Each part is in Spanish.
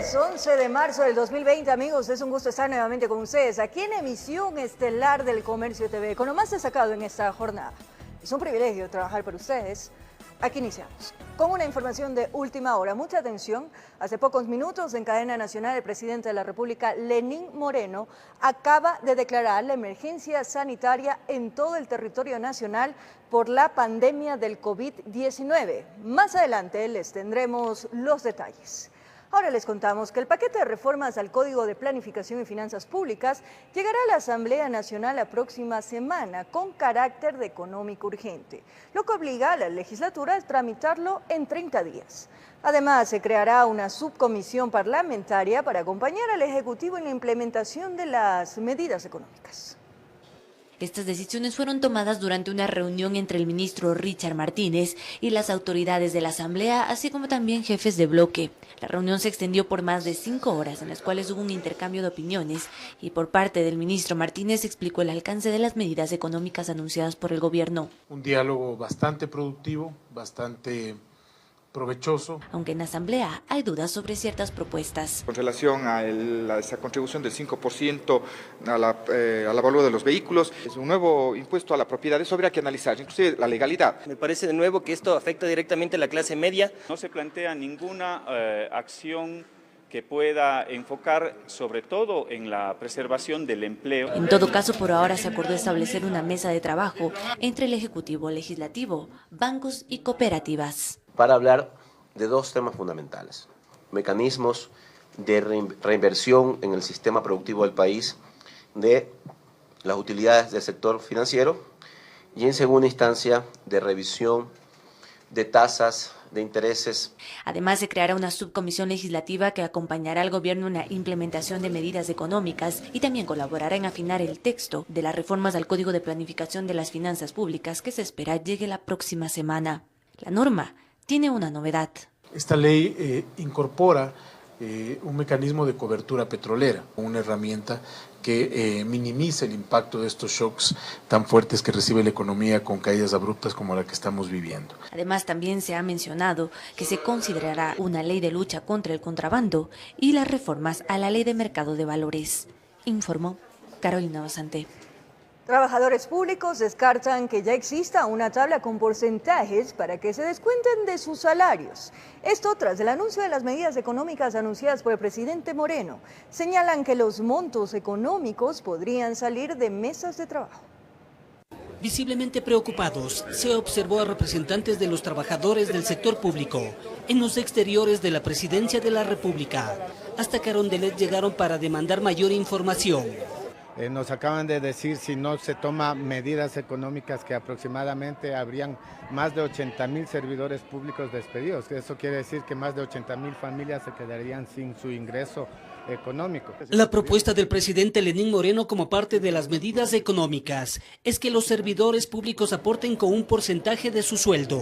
Jueves 11 de marzo del 2020, amigos, es un gusto estar nuevamente con ustedes aquí en emisión estelar del Comercio TV, con lo más destacado en esta jornada. Es un privilegio trabajar para ustedes. Aquí iniciamos con una información de última hora. Mucha atención. Hace pocos minutos, en cadena nacional, el presidente de la República, Lenín Moreno, acaba de declarar la emergencia sanitaria en todo el territorio nacional por la pandemia del COVID-19. Más adelante les tendremos los detalles. Ahora les contamos que el paquete de reformas al Código de Planificación y Finanzas Públicas llegará a la Asamblea Nacional la próxima semana con carácter de económico urgente, lo que obliga a la legislatura a tramitarlo en 30 días. Además, se creará una subcomisión parlamentaria para acompañar al Ejecutivo en la implementación de las medidas económicas. Estas decisiones fueron tomadas durante una reunión entre el ministro Richard Martínez y las autoridades de la Asamblea, así como también jefes de bloque. La reunión se extendió por más de 5 horas, en las cuales hubo un intercambio de opiniones, y por parte del ministro Martínez explicó el alcance de las medidas económicas anunciadas por el gobierno. Un diálogo bastante productivo, bastante provechoso. Aunque en la Asamblea hay dudas sobre ciertas propuestas. Con relación a esa contribución del 5% al valor de los vehículos, es un nuevo impuesto a la propiedad, eso habría que analizar, inclusive la legalidad. Me parece de nuevo que esto afecta directamente a la clase media. No se plantea ninguna acción que pueda enfocar sobre todo en la preservación del empleo. En todo caso, por ahora se acordó establecer una mesa de trabajo entre el Ejecutivo, Legislativo, bancos y cooperativas, para hablar de dos temas fundamentales: mecanismos de reinversión en el sistema productivo del país, de las utilidades del sector financiero y, en segunda instancia, de revisión de tasas de intereses. Además, se creará una subcomisión legislativa que acompañará al gobierno en la implementación de medidas económicas y también colaborará en afinar el texto de las reformas al Código de Planificación de las Finanzas Públicas que se espera llegue la próxima semana. La norma tiene una novedad. Esta ley incorpora un mecanismo de cobertura petrolera, una herramienta que minimiza el impacto de estos shocks tan fuertes que recibe la economía con caídas abruptas como la que estamos viviendo. Además, también se ha mencionado que se considerará una ley de lucha contra el contrabando y las reformas a la ley de mercado de valores, informó Carolina Basante. Trabajadores públicos descartan que ya exista una tabla con porcentajes para que se descuenten de sus salarios. Esto tras el anuncio de las medidas económicas anunciadas por el presidente Moreno. Señalan que los montos económicos podrían salir de mesas de trabajo. Visiblemente preocupados, se observó a representantes de los trabajadores del sector público en los exteriores de la Presidencia de la República. Hasta Carondelet llegaron para demandar mayor información. Nos acaban de decir, si no se toman medidas económicas, que aproximadamente habrían más de 80,000 servidores públicos despedidos. Eso quiere decir que más de 80,000 familias se quedarían sin su ingreso económico. La propuesta del presidente Lenín Moreno como parte de las medidas económicas es que los servidores públicos aporten con un porcentaje de su sueldo.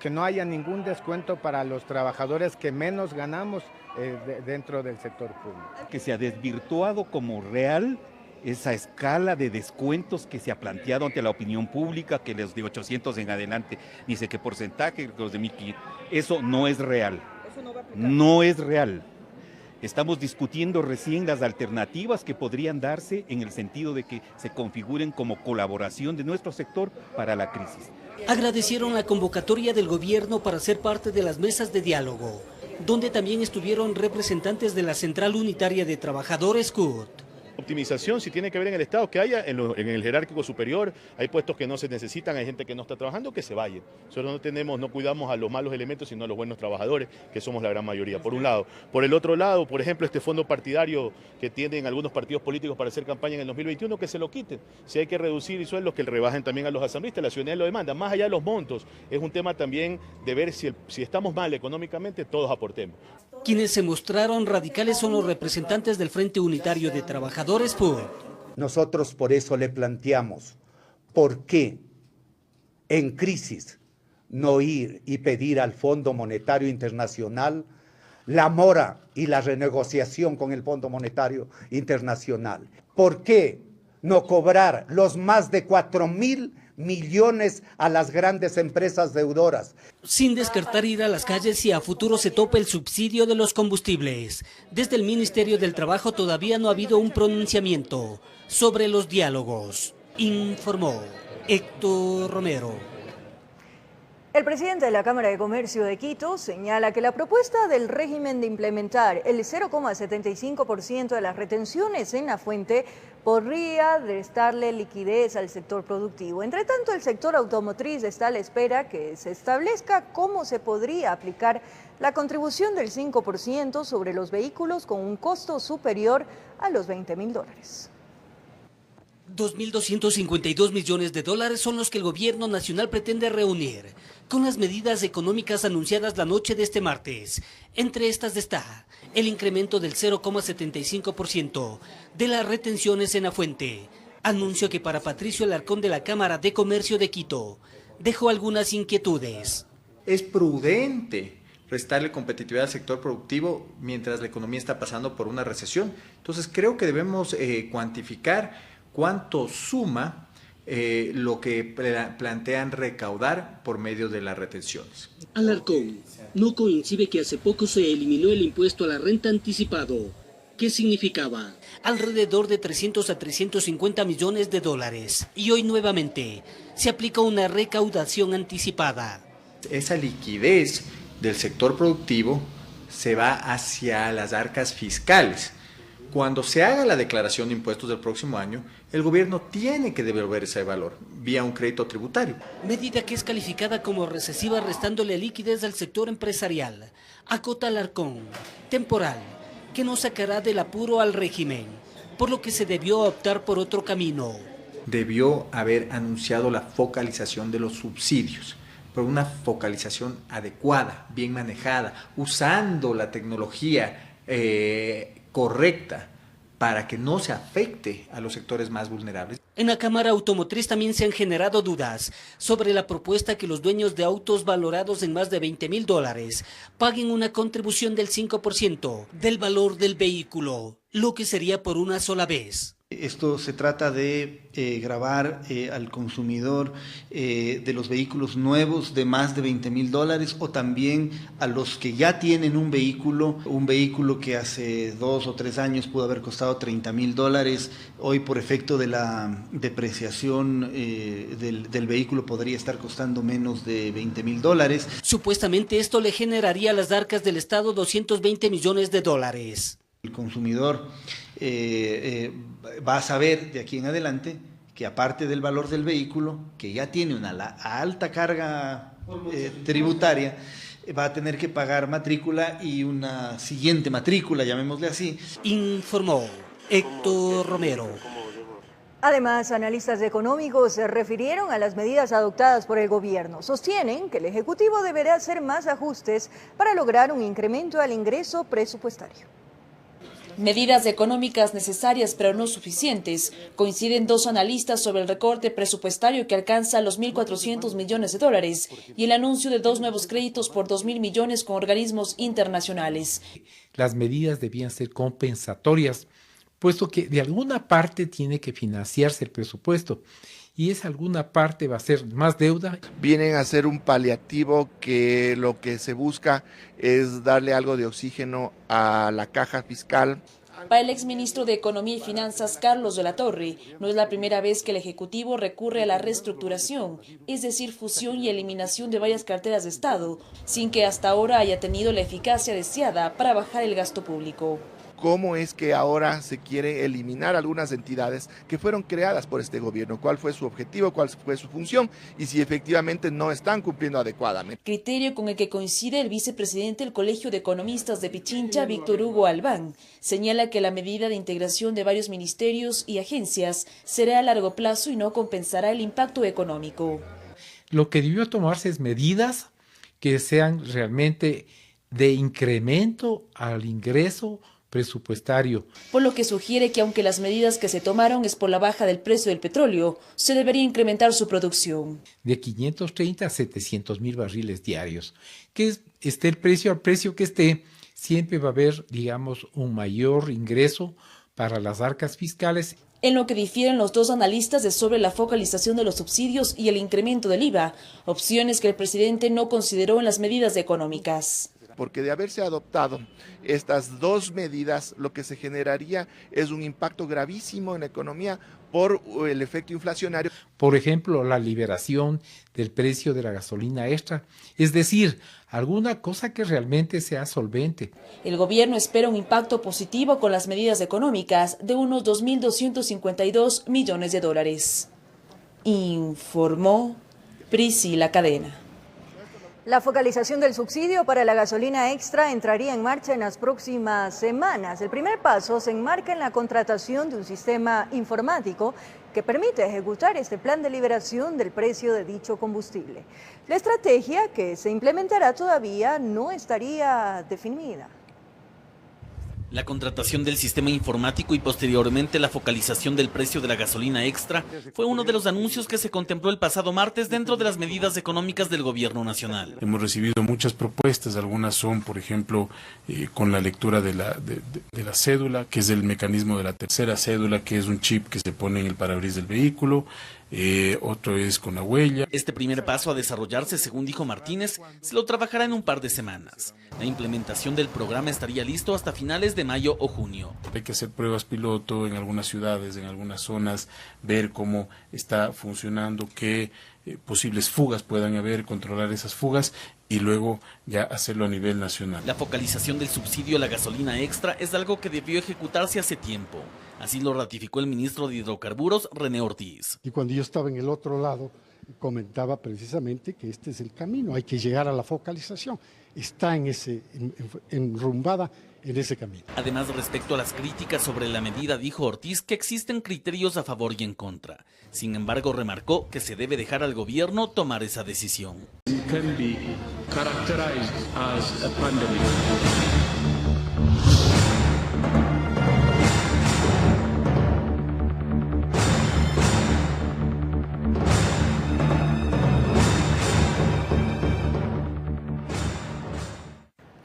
Que no haya ningún descuento para los trabajadores que menos ganamos dentro del sector público. Que se ha desvirtuado como real esa escala de descuentos que se ha planteado ante la opinión pública, que los de 800 en adelante, ni sé qué porcentaje, los de 1.500, eso no es real, no es real. Estamos discutiendo recién las alternativas que podrían darse en el sentido de que se configuren como colaboración de nuestro sector para la crisis. Agradecieron la convocatoria del gobierno para ser parte de las mesas de diálogo, donde también estuvieron representantes de la Central Unitaria de Trabajadores CUT. Optimización, si tiene que ver en el Estado, que haya en el jerárquico superior, hay puestos que no se necesitan, hay gente que no está trabajando, que se vayan. Nosotros no cuidamos a los malos elementos, sino a los buenos trabajadores, que somos la gran mayoría, por un lado. Por el otro lado, por ejemplo, este fondo partidario que tienen algunos partidos políticos para hacer campaña en el 2021, que se lo quiten. Si hay que reducir sueldos, que le rebajen también a los asambleístas, la ciudadanía lo demanda. Más allá de los montos, es un tema también de ver si estamos mal económicamente, todos aportemos. Quienes se mostraron radicales son los representantes del Frente Unitario de Trabajadores PUR. Nosotros por eso le planteamos, ¿por qué en crisis no ir y pedir al Fondo Monetario Internacional la mora y la renegociación con el Fondo Monetario Internacional? ¿Por qué no cobrar los más de 4,000 millones a las grandes empresas deudoras. Sin descartar ir a las calles si a futuro se topa el subsidio de los combustibles. Desde el Ministerio del Trabajo todavía no ha habido un pronunciamiento sobre los diálogos, informó Héctor Romero. El presidente de la Cámara de Comercio de Quito señala que la propuesta del régimen de implementar el 0,75% de las retenciones en la fuente podría restarle liquidez al sector productivo. Entre tanto, el sector automotriz está a la espera que se establezca cómo se podría aplicar la contribución del 5% sobre los vehículos con un costo superior a los $20.000. 2.252 millones de dólares son los que el gobierno nacional pretende reunir con las medidas económicas anunciadas la noche de este martes. Entre estas está el incremento del 0,75% de las retenciones en la fuente. Anuncio que para Patricio Alarcón de la Cámara de Comercio de Quito dejó algunas inquietudes. Es prudente restarle competitividad al sector productivo mientras la economía está pasando por una recesión. Entonces creo que debemos cuantificar cuánto suma lo que plantean recaudar por medio de las retenciones. Alarcón no coincide que hace poco se eliminó el impuesto a la renta anticipado. ¿Qué significaba? Alrededor de 300 a 350 millones de dólares. Y hoy nuevamente se aplica una recaudación anticipada. Esa liquidez del sector productivo se va hacia las arcas fiscales. Cuando se haga la declaración de impuestos del próximo año, el gobierno tiene que devolver ese valor vía un crédito tributario. Medida que es calificada como recesiva restándole liquidez al sector empresarial. Acota Alarcón, temporal, que no sacará del apuro al régimen, por lo que se debió optar por otro camino. Debió haber anunciado la focalización de los subsidios, pero una focalización adecuada, bien manejada, usando la tecnología correcta para que no se afecte a los sectores más vulnerables. En la Cámara Automotriz también se han generado dudas sobre la propuesta que los dueños de autos valorados en más de $20.000 paguen una contribución del 5% del valor del vehículo, lo que sería por una sola vez. Esto se trata de gravar al consumidor de los vehículos nuevos de más de $20.000 o también a los que ya tienen un vehículo que hace 2 o 3 años pudo haber costado $30.000, hoy por efecto de la depreciación del vehículo podría estar costando menos de $20.000. Supuestamente esto le generaría a las arcas del Estado $220 millones. El consumidor va a saber de aquí en adelante que aparte del valor del vehículo, que ya tiene una alta carga tributaria, va a tener que pagar matrícula y una siguiente matrícula, llamémosle así. Informó Héctor Romero. Además, analistas económicos se refirieron a las medidas adoptadas por el gobierno. Sostienen que el Ejecutivo deberá hacer más ajustes para lograr un incremento al ingreso presupuestario. Medidas económicas necesarias pero no suficientes. Coinciden dos analistas sobre el recorte presupuestario que alcanza los $1.400 millones y el anuncio de 2 nuevos créditos por $2.000 millones con organismos internacionales. Las medidas debían ser compensatorias, puesto que de alguna parte tiene que financiarse el presupuesto. Y esa alguna parte va a ser más deuda. Vienen a ser un paliativo que lo que se busca es darle algo de oxígeno a la caja fiscal. Para el exministro de Economía y Finanzas, Carlos de la Torre, no es la primera vez que el Ejecutivo recurre a la reestructuración, es decir, fusión y eliminación de varias carteras de Estado, sin que hasta ahora haya tenido la eficacia deseada para bajar el gasto público. ¿Cómo es que ahora se quiere eliminar algunas entidades que fueron creadas por este gobierno? ¿Cuál fue su objetivo? ¿Cuál fue su función? Y si efectivamente no están cumpliendo adecuadamente. Criterio con el que coincide el vicepresidente del Colegio de Economistas de Pichincha, Víctor Hugo Albán. Señala que la medida de integración de varios ministerios y agencias será a largo plazo y no compensará el impacto económico. Lo que debió tomarse es medidas que sean realmente de incremento al ingreso presupuestario. Por lo que sugiere que aunque las medidas que se tomaron es por la baja del precio del petróleo, se debería incrementar su producción. De 530 a 700.000 barriles diarios. Que esté el precio al precio que esté, siempre va a haber, digamos, un mayor ingreso para las arcas fiscales. En lo que difieren los dos analistas es sobre la focalización de los subsidios y el incremento del IVA, opciones que el presidente no consideró en las medidas económicas. Porque de haberse adoptado estas dos medidas, lo que se generaría es un impacto gravísimo en la economía por el efecto inflacionario. Por ejemplo, la liberación del precio de la gasolina extra, es decir, alguna cosa que realmente sea solvente. El gobierno espera un impacto positivo con las medidas económicas de unos 2.252 millones de dólares. Informó Priscila Cadena. La focalización del subsidio para la gasolina extra entraría en marcha en las próximas semanas. El primer paso se enmarca en la contratación de un sistema informático que permite ejecutar este plan de liberación del precio de dicho combustible. La estrategia que se implementará todavía no estaría definida. La contratación del sistema informático y posteriormente la focalización del precio de la gasolina extra fue uno de los anuncios que se contempló el pasado martes dentro de las medidas económicas del gobierno nacional. Hemos recibido muchas propuestas, algunas son, por ejemplo, con la lectura de la cédula, que es el mecanismo de la tercera cédula, que es un chip que se pone en el parabrisas del vehículo. Otro es con la huella. Este primer paso a desarrollarse, según dijo Martínez, se lo trabajará en un par de semanas. La implementación del programa estaría listo hasta finales de mayo o junio. Hay que hacer pruebas piloto en algunas ciudades, en algunas zonas, ver cómo está funcionando, qué posibles fugas puedan haber, controlar esas fugas y luego ya hacerlo a nivel nacional. La focalización del subsidio a la gasolina extra es algo que debió ejecutarse hace tiempo. Así lo ratificó el ministro de Hidrocarburos, René Ortiz. Y cuando yo estaba en el otro lado, comentaba precisamente que este es el camino, hay que llegar a la focalización. Está enrumbada en ese camino. Además, respecto a las críticas sobre la medida, dijo Ortiz que existen criterios a favor y en contra. Sin embargo, remarcó que se debe dejar al gobierno tomar esa decisión.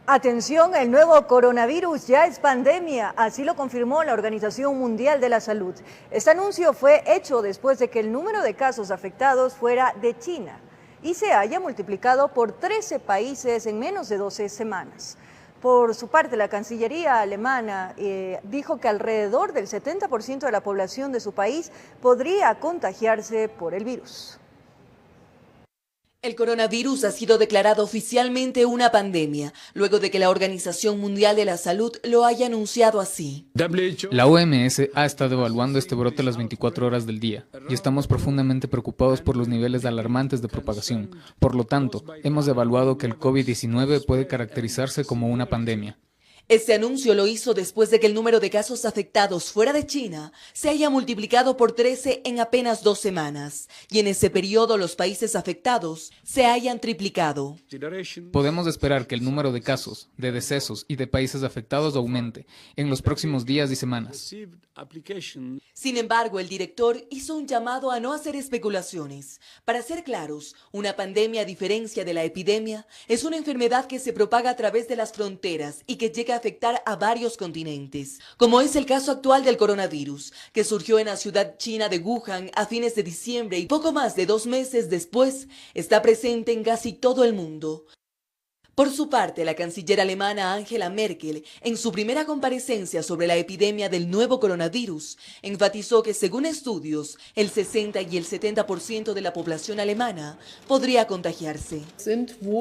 Atención, el nuevo coronavirus ya es pandemia, así lo confirmó la Organización Mundial de la Salud. Este anuncio fue hecho después de que el número de casos afectados fuera de China y se haya multiplicado por 13 países en menos de 12 semanas. Por su parte, la Cancillería alemana dijo que alrededor del 70% de la población de su país podría contagiarse por el virus. El coronavirus ha sido declarado oficialmente una pandemia, luego de que la Organización Mundial de la Salud lo haya anunciado así. La OMS ha estado evaluando este brote las 24 horas del día y estamos profundamente preocupados por los niveles alarmantes de propagación. Por lo tanto, hemos evaluado que el COVID-19 puede caracterizarse como una pandemia. Este anuncio lo hizo después de que el número de casos afectados fuera de China se haya multiplicado por 13 en apenas 2 semanas, y en ese periodo los países afectados se hayan triplicado. Podemos esperar que el número de casos, de decesos y de países afectados aumente en los próximos días y semanas. Sin embargo, el director hizo un llamado a no hacer especulaciones. Para ser claros, una pandemia, a diferencia de la epidemia, es una enfermedad que se propaga a través de las fronteras y que llega a afectar a varios continentes, como es el caso actual del coronavirus, que surgió en la ciudad china de Wuhan a fines de diciembre y poco más de 2 meses después está presente en casi todo el mundo. Por su parte, la canciller alemana Angela Merkel, en su primera comparecencia sobre la epidemia del nuevo coronavirus, enfatizó que según estudios, el 60 y el 70% de la población alemana podría contagiarse.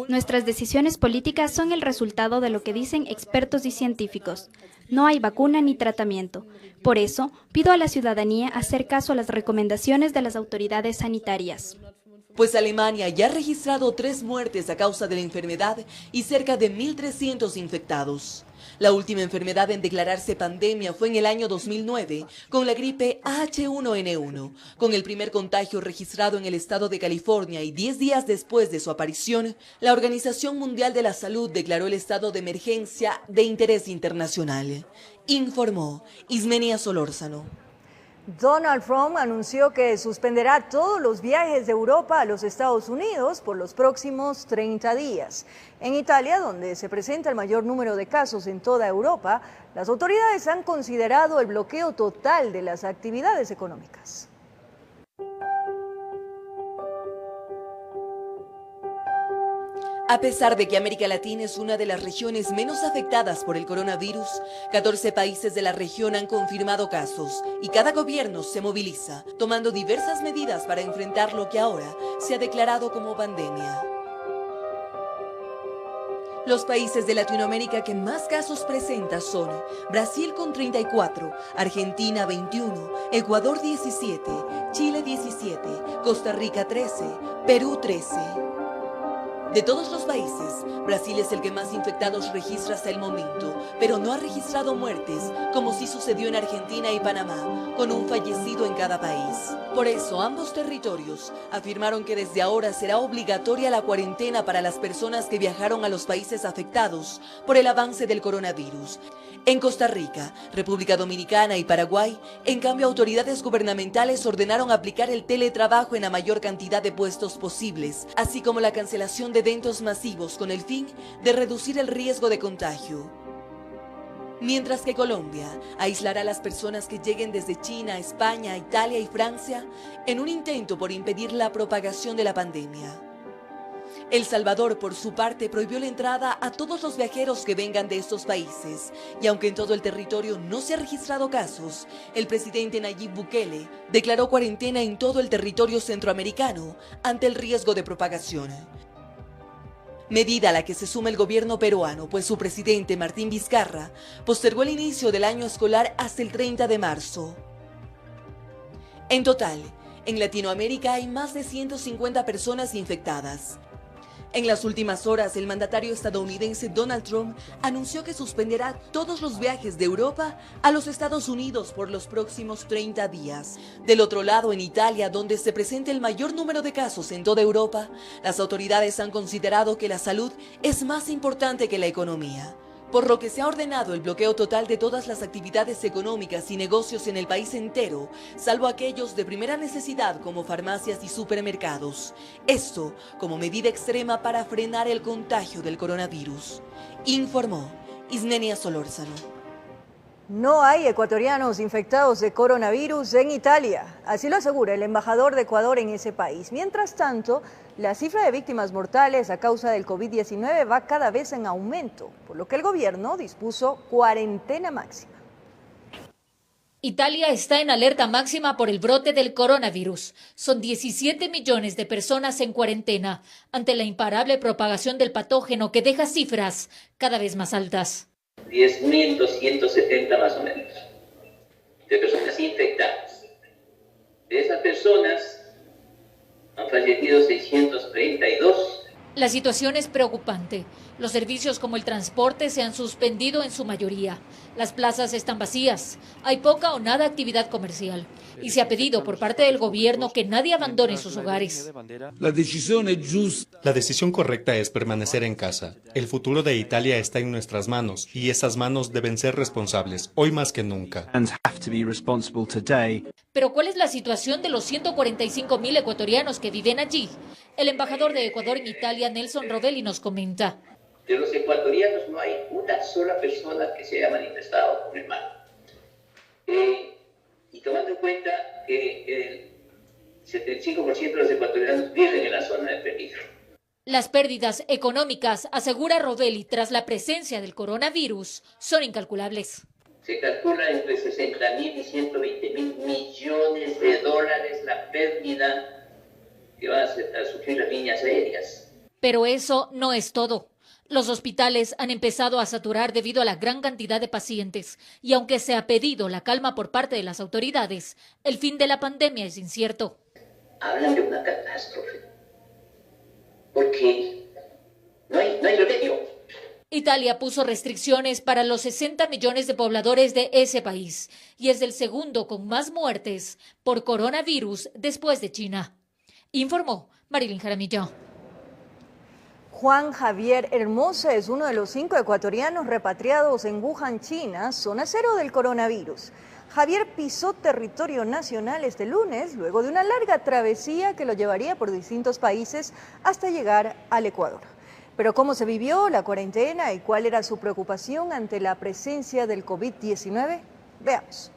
Nuestras decisiones políticas son el resultado de lo que dicen expertos y científicos. No hay vacuna ni tratamiento. Por eso, pido a la ciudadanía hacer caso a las recomendaciones de las autoridades sanitarias. Pues Alemania ya ha registrado 3 muertes a causa de la enfermedad y cerca de 1.300 infectados. La última enfermedad en declararse pandemia fue en el año 2009, con la gripe H1N1, con el primer contagio registrado en el estado de California, y 10 días después de su aparición, la Organización Mundial de la Salud declaró el estado de emergencia de interés internacional. Informó Ismenia Solórzano. Donald Trump anunció que suspenderá todos los viajes de Europa a los Estados Unidos por los próximos 30 días. En Italia, donde se presenta el mayor número de casos en toda Europa, las autoridades han considerado el bloqueo total de las actividades económicas. A pesar de que América Latina es una de las regiones menos afectadas por el coronavirus, 14 países de la región han confirmado casos y cada gobierno se moviliza, tomando diversas medidas para enfrentar lo que ahora se ha declarado como pandemia. Los países de Latinoamérica que más casos presentan son Brasil con 34, Argentina 21, Ecuador 17, Chile 17, Costa Rica 13, Perú 13. De todos los países, Brasil es el que más infectados registra hasta el momento, pero no ha registrado muertes, como sí sucedió en Argentina y Panamá, con un fallecido en cada país. Por eso, ambos territorios afirmaron que desde ahora será obligatoria la cuarentena para las personas que viajaron a los países afectados por el avance del coronavirus. En Costa Rica, República Dominicana y Paraguay, en cambio, autoridades gubernamentales ordenaron aplicar el teletrabajo en la mayor cantidad de puestos posibles, así como la cancelación de eventos masivos con el fin de reducir el riesgo de contagio. Mientras que Colombia aislará a las personas que lleguen desde China, España, Italia y Francia en un intento por impedir la propagación de la pandemia. El Salvador, por su parte, prohibió la entrada a todos los viajeros que vengan de estos países. Y aunque en todo el territorio no se han registrado casos, el presidente Nayib Bukele declaró cuarentena en todo el territorio centroamericano ante el riesgo de propagación. Medida a la que se suma el gobierno peruano, pues su presidente, Martín Vizcarra, postergó el inicio del año escolar hasta el 30 de marzo. En total, en Latinoamérica hay más de 150 personas infectadas. En las últimas horas, el mandatario estadounidense Donald Trump anunció que suspenderá todos los viajes de Europa a los Estados Unidos por los próximos 30 días. Del otro lado, en Italia, donde se presenta el mayor número de casos en toda Europa, las autoridades han considerado que la salud es más importante que la economía, por lo que se ha ordenado el bloqueo total de todas las actividades económicas y negocios en el país entero, salvo aquellos de primera necesidad como farmacias y supermercados. Esto como medida extrema para frenar el contagio del coronavirus, informó Isnenia Solórzano. No hay ecuatorianos infectados de coronavirus en Italia, así lo asegura el embajador de Ecuador en ese país. Mientras tanto, la cifra de víctimas mortales a causa del COVID-19 va cada vez en aumento, por lo que el gobierno dispuso cuarentena máxima. Italia está en alerta máxima por el brote del coronavirus. Son 17 millones de personas en cuarentena ante la imparable propagación del patógeno que deja cifras cada vez más altas. 10.270 más o menos de personas infectadas. De esas personas han fallecido 632. La situación es preocupante. Los servicios como el transporte se han suspendido en su mayoría. Las plazas están vacías. Hay poca o nada actividad comercial. Y se ha pedido por parte del gobierno que nadie abandone sus hogares. La decisión correcta es permanecer en casa. El futuro de Italia está en nuestras manos y esas manos deben ser responsables, hoy más que nunca. Pero ¿cuál es la situación de los 145.000 ecuatorianos que viven allí? El embajador de Ecuador en Italia, Nelson Rovelli, nos comenta. De los ecuatorianos no hay una sola persona que se haya manifestado con el mal. Y tomando en cuenta que el 75% de los ecuatorianos viven en la zona de peligro. Las pérdidas económicas, asegura Rovelli, tras la presencia del coronavirus, son incalculables. Se calcula entre 60.000 y 120.000 millones de dólares la pérdida que van a sufrir las líneas aéreas. Pero eso no es todo. Los hospitales han empezado a saturar debido a la gran cantidad de pacientes y aunque se ha pedido la calma por parte de las autoridades, el fin de la pandemia es incierto. Hablan de una catástrofe, porque no hay remedio. Italia puso restricciones para los 60 millones de pobladores de ese país y es el segundo con más muertes por coronavirus después de China, informó Marilyn Jaramillo. Juan Javier Hermosa es uno de los 5 ecuatorianos repatriados en Wuhan, China, zona cero del coronavirus. Javier pisó territorio nacional este lunes, luego de una larga travesía que lo llevaría por distintos países hasta llegar al Ecuador. Pero ¿cómo se vivió la cuarentena y cuál era su preocupación ante la presencia del COVID-19? Veamos.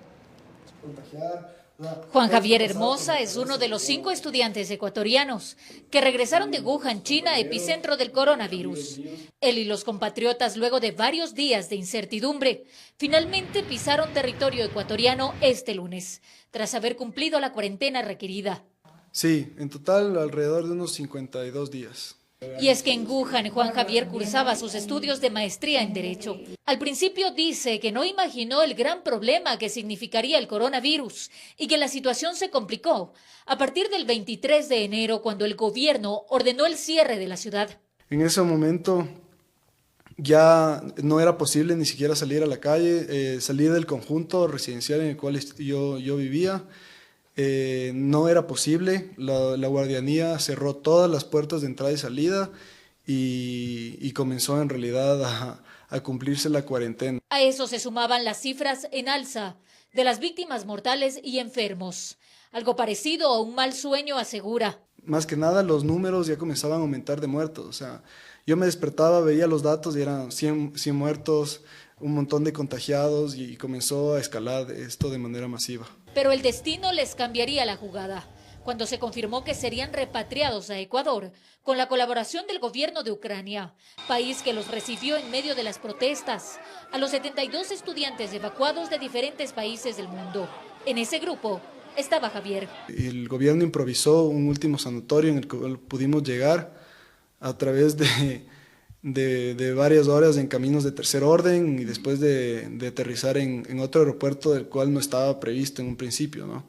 Juan Javier Hermosa es uno de los 5 estudiantes ecuatorianos que regresaron de Wuhan, China, epicentro del coronavirus. Él y los compatriotas, luego de varios días de incertidumbre, finalmente pisaron territorio ecuatoriano este lunes, tras haber cumplido la cuarentena requerida. Sí, en total alrededor de unos 52 días. Y es que en Wuhan, Juan Javier cursaba sus estudios de maestría en Derecho. Al principio dice que no imaginó el gran problema que significaría el coronavirus y que la situación se complicó a partir del 23 de enero, cuando el gobierno ordenó el cierre de la ciudad. En ese momento ya no era posible ni siquiera salir a la calle, salir del conjunto residencial en el cual yo vivía. No era posible, la guardianía cerró todas las puertas de entrada y salida y comenzó en realidad a cumplirse la cuarentena. A eso se sumaban las cifras en alza de las víctimas mortales y enfermos. Algo parecido a un mal sueño, asegura. Más que nada los números ya comenzaban a aumentar de muertos. O sea, yo me despertaba, veía los datos y eran 100 muertos, un montón de contagiados y comenzó a escalar esto de manera masiva. Pero el destino les cambiaría la jugada cuando se confirmó que serían repatriados a Ecuador con la colaboración del gobierno de Ucrania, país que los recibió en medio de las protestas, a los 72 estudiantes evacuados de diferentes países del mundo. En ese grupo estaba Javier. El gobierno improvisó un último sanatorio en el que pudimos llegar a través de varias horas en caminos de tercer orden y después de aterrizar en otro aeropuerto del cual no estaba previsto en un principio, ¿no?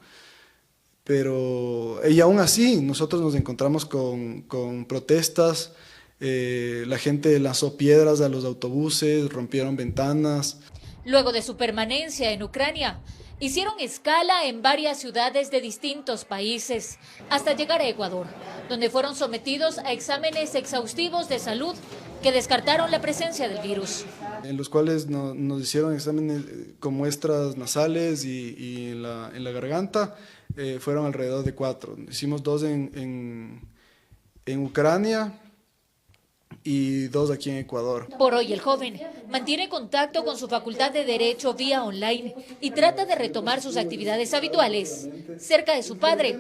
Pero y aún así nosotros nos encontramos con protestas, la gente lanzó piedras a los autobuses, rompieron ventanas. Luego de su permanencia en Ucrania, hicieron escala en varias ciudades de distintos países hasta llegar a Ecuador, donde fueron sometidos a exámenes exhaustivos de salud que descartaron la presencia del virus. En los cuales nos hicieron exámenes con muestras nasales y en la garganta, fueron alrededor de 4. Hicimos 2 en Ucrania y 2 aquí en Ecuador. Por hoy el joven mantiene contacto con su facultad de Derecho vía online y trata de retomar sus actividades habituales cerca de su padre,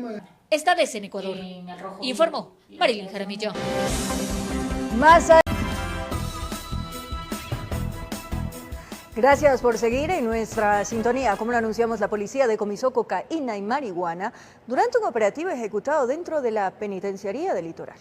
esta vez en Ecuador. Informó Marilyn Jaramillo. Gracias por seguir en nuestra sintonía. Como lo anunciamos, la policía decomisó cocaína y marihuana durante un operativo ejecutado dentro de la penitenciaría del Litoral.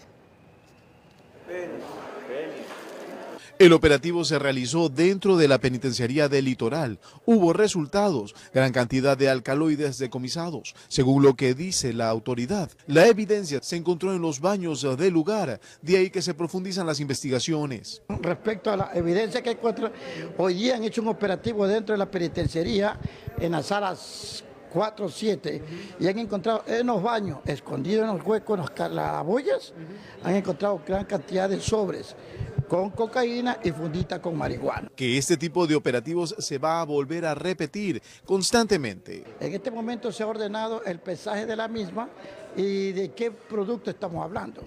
El operativo se realizó dentro de la penitenciaría del Litoral. Hubo resultados, gran cantidad de alcaloides decomisados. Según lo que dice la autoridad, la evidencia se encontró en los baños del lugar, de ahí que se profundizan las investigaciones. Respecto a la evidencia que encuentran, hoy día han hecho un operativo dentro de la penitenciaría en las salas 4, 7 y han encontrado en los baños, escondidos en los huecos, en las bullas, han encontrado gran cantidad de sobres con cocaína y fundita con marihuana. Que este tipo de operativos se va a volver a repetir constantemente. En este momento se ha ordenado el pesaje de la misma y de qué producto estamos hablando,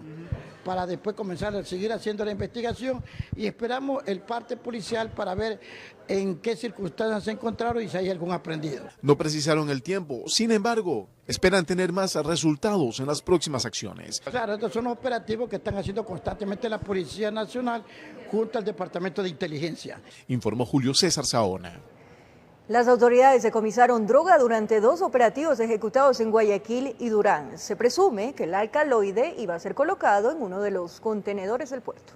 para después comenzar a seguir haciendo la investigación y esperamos el parte policial para ver en qué circunstancias se encontraron y si hay algún aprendido. No precisaron el tiempo, sin embargo, esperan tener más resultados en las próximas acciones. Claro, estos son los operativos que están haciendo constantemente la Policía Nacional junto al Departamento de Inteligencia. Informó Julio César Saona. Las autoridades decomisaron droga durante 2 operativos ejecutados en Guayaquil y Durán. Se presume que el alcaloide iba a ser colocado en uno de los contenedores del puerto.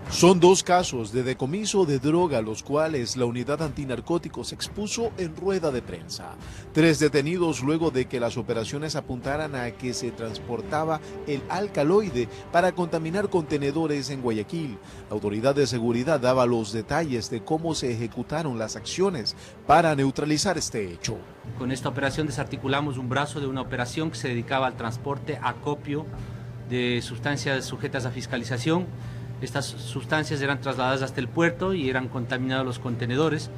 Son 2 casos de decomiso de droga, los cuales la unidad antinarcóticos expuso en rueda de prensa. 3 detenidos luego de que las operaciones apuntaran a que se transportaba el alcaloide para contaminar contenedores en Guayaquil. La autoridad de seguridad daba los detalles de cómo se ejecutaron las acciones para neutralizar este hecho. Con esta operación desarticulamos un brazo de una operación que se dedicaba al transporte, acopio de sustancias sujetas a fiscalización. Estas sustancias eran trasladadas hasta el puerto y eran contaminados los contenedores.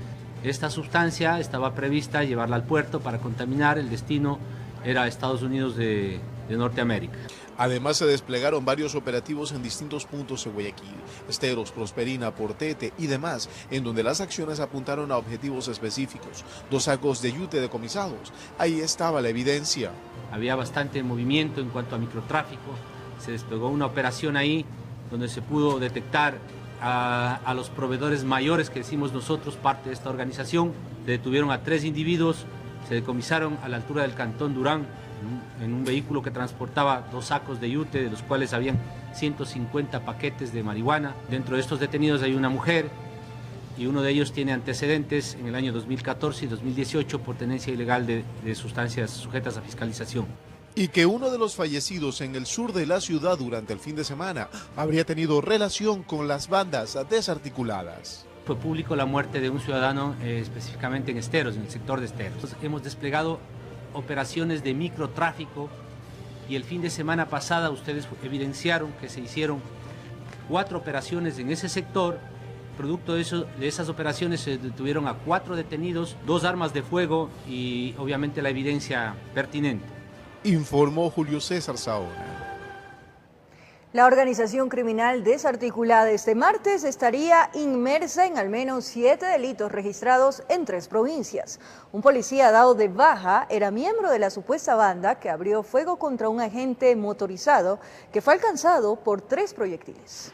Esta sustancia estaba prevista llevarla al puerto para contaminar. El destino era Estados Unidos de Norteamérica. Además se desplegaron varios operativos en distintos puntos de Guayaquil, Esteros, Prosperina, Portete y demás, en donde las acciones apuntaron a objetivos específicos. 2 sacos de yute decomisados. Ahí estaba la evidencia. Había bastante movimiento en cuanto a microtráfico. Se desplegó una operación ahí donde se pudo detectar a los proveedores mayores que decimos nosotros, parte de esta organización. Se detuvieron a 3 individuos, se decomisaron a la altura del Cantón Durán en un vehículo que transportaba 2 sacos de yute, de los cuales habían 150 paquetes de marihuana. Dentro de estos detenidos hay una mujer y uno de ellos tiene antecedentes en el año 2014 y 2018 por tenencia ilegal de sustancias sujetas a fiscalización. Y que uno de los fallecidos en el sur de la ciudad durante el fin de semana habría tenido relación con las bandas desarticuladas. Fue público la muerte de un ciudadano específicamente en Esteros, en el sector de Esteros. Hemos desplegado operaciones de microtráfico y el fin de semana pasada ustedes evidenciaron que se hicieron 4 operaciones en ese sector. Producto de esas operaciones se detuvieron a 4 detenidos, 2 armas de fuego y obviamente la evidencia pertinente. Informó Julio César Saona. La organización criminal desarticulada este martes estaría inmersa en al menos 7 delitos registrados en 3 provincias. Un policía dado de baja era miembro de la supuesta banda que abrió fuego contra un agente motorizado que fue alcanzado por 3 proyectiles.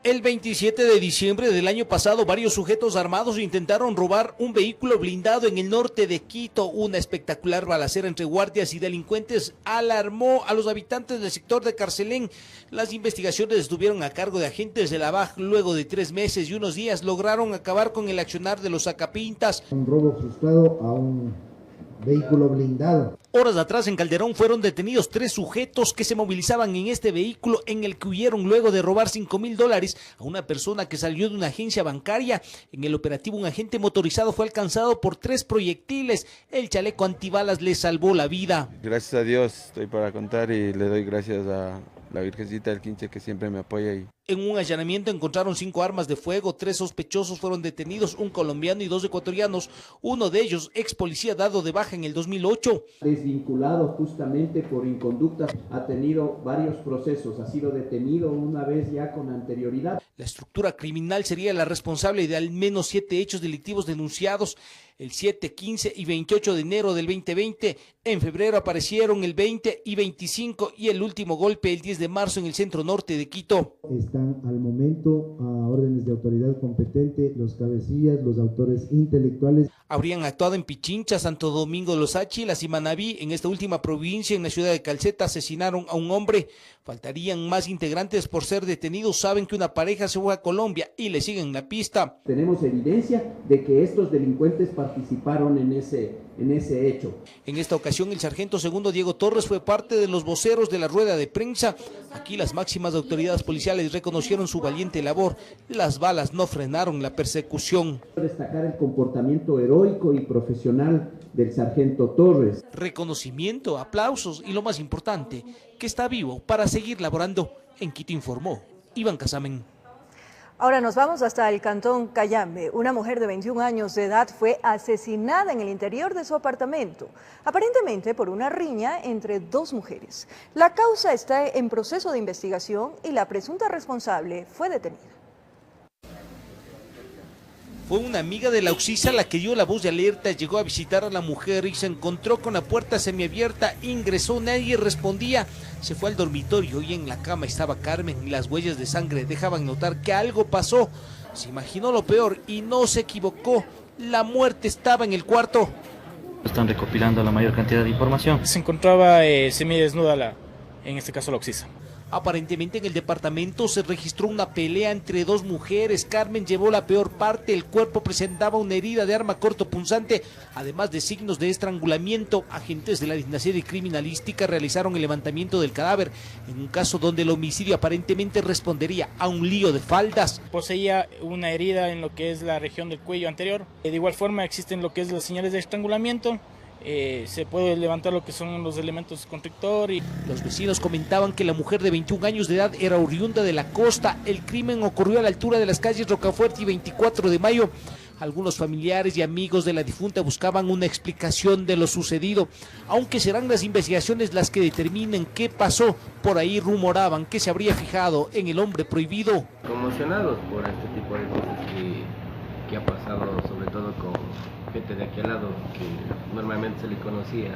El 27 de diciembre del año pasado, varios sujetos armados intentaron robar un vehículo blindado en el norte de Quito. Una espectacular balacera entre guardias y delincuentes alarmó a los habitantes del sector de Carcelén. Las investigaciones estuvieron a cargo de agentes de la BAJ. Luego de 3 meses y unos días lograron acabar con el accionar de los sacapintas. Un robo frustrado a un vehículo blindado. Horas atrás en Calderón fueron detenidos 3 sujetos que se movilizaban en este vehículo en el que huyeron luego de robar $5,000 a una persona que salió de una agencia bancaria. En el operativo un agente motorizado fue alcanzado por 3 proyectiles. El chaleco antibalas le salvó la vida. Gracias a Dios estoy para contar y le doy gracias a la Virgencita del Quinche que siempre me apoya ahí. En un allanamiento encontraron 5 armas de fuego, 3 sospechosos fueron detenidos, un colombiano y 2 ecuatorianos, uno de ellos ex policía dado de baja en el 2008. Desvinculado justamente por inconducta, ha tenido varios procesos, ha sido detenido una vez ya con anterioridad. La estructura criminal sería la responsable de al menos 7 hechos delictivos denunciados el 7, 15 y 28 de enero del 2020. En febrero aparecieron el 20 y 25 y el último golpe el 10 de marzo en el centro norte de Quito. Están al momento a órdenes de autoridad competente los cabecillas, los autores intelectuales. Habrían actuado en Pichincha, Santo Domingo de los Áchilas y Manabí. En esta última provincia, en la ciudad de Calceta, asesinaron a un hombre. Faltarían más integrantes por ser detenidos. Saben que una pareja se fue a Colombia y le siguen la pista. Tenemos evidencia de que estos delincuentes participaron en ese hecho. En esta ocasión, el sargento segundo Diego Torres fue parte de los voceros de la rueda de prensa. Aquí las máximas autoridades policiales reconocieron su valiente labor. Las balas no frenaron la persecución. Destacar el comportamiento heroico y profesional del sargento Torres. Reconocimiento, aplausos y lo más importante, que está vivo para seguir laborando. En Quito informó Iván Casamen. Ahora nos vamos hasta el cantón Cayambe. Una mujer de 21 años de edad fue asesinada en el interior de su apartamento, aparentemente por una riña entre 2 mujeres. La causa está en proceso de investigación y la presunta responsable fue detenida. Fue una amiga de la Oxisa la que dio la voz de alerta, llegó a visitar a la mujer y se encontró con la puerta semiabierta, ingresó, nadie respondía, se fue al dormitorio y en la cama estaba Carmen y las huellas de sangre dejaban notar que algo pasó. Se imaginó lo peor y no se equivocó, la muerte estaba en el cuarto. Están recopilando la mayor cantidad de información. Se encontraba semidesnuda, en este caso la Oxisa. Aparentemente en el departamento se registró una pelea entre 2 mujeres. Carmen llevó la peor parte, el cuerpo presentaba una herida de arma cortopunzante, además de signos de estrangulamiento. Agentes de la Dinastía Criminalística realizaron el levantamiento del cadáver, en un caso donde el homicidio aparentemente respondería a un lío de faldas. Poseía una herida en lo que es la región del cuello anterior. De igual forma existen lo que es las señales de estrangulamiento se puede levantar lo que son los elementos constrictor. Los vecinos comentaban que la mujer de 21 años de edad era oriunda de la costa. El crimen ocurrió a la altura de las calles Rocafuerte y 24 de mayo. Algunos familiares y amigos de la difunta buscaban una explicación de lo sucedido, aunque serán las investigaciones las que determinen qué pasó. Por ahí rumoraban que se habría fijado en el hombre prohibido. Conmocionados por este tipo de cosas que ha pasado, sobre todo con gente de aquel lado que normalmente se le conocía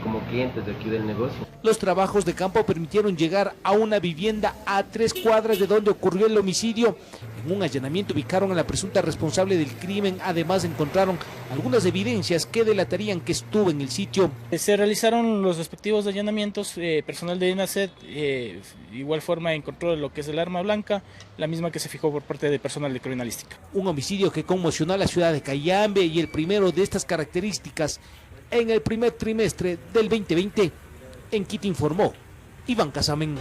como clientes de aquí del negocio. Los trabajos de campo permitieron llegar a una vivienda a 3 cuadras de donde ocurrió el homicidio. En un allanamiento ubicaron a la presunta responsable del crimen. Además encontraron algunas evidencias que delatarían que estuvo en el sitio. Se realizaron los respectivos allanamientos, personal de INASET, igual forma encontró lo que es el arma blanca, la misma que se fijó por parte de personal de criminalística. Un homicidio que conmocionó a la ciudad de Cayambe y el primero de estas características en el primer trimestre del 2020. En Quito informó Iván Casamen.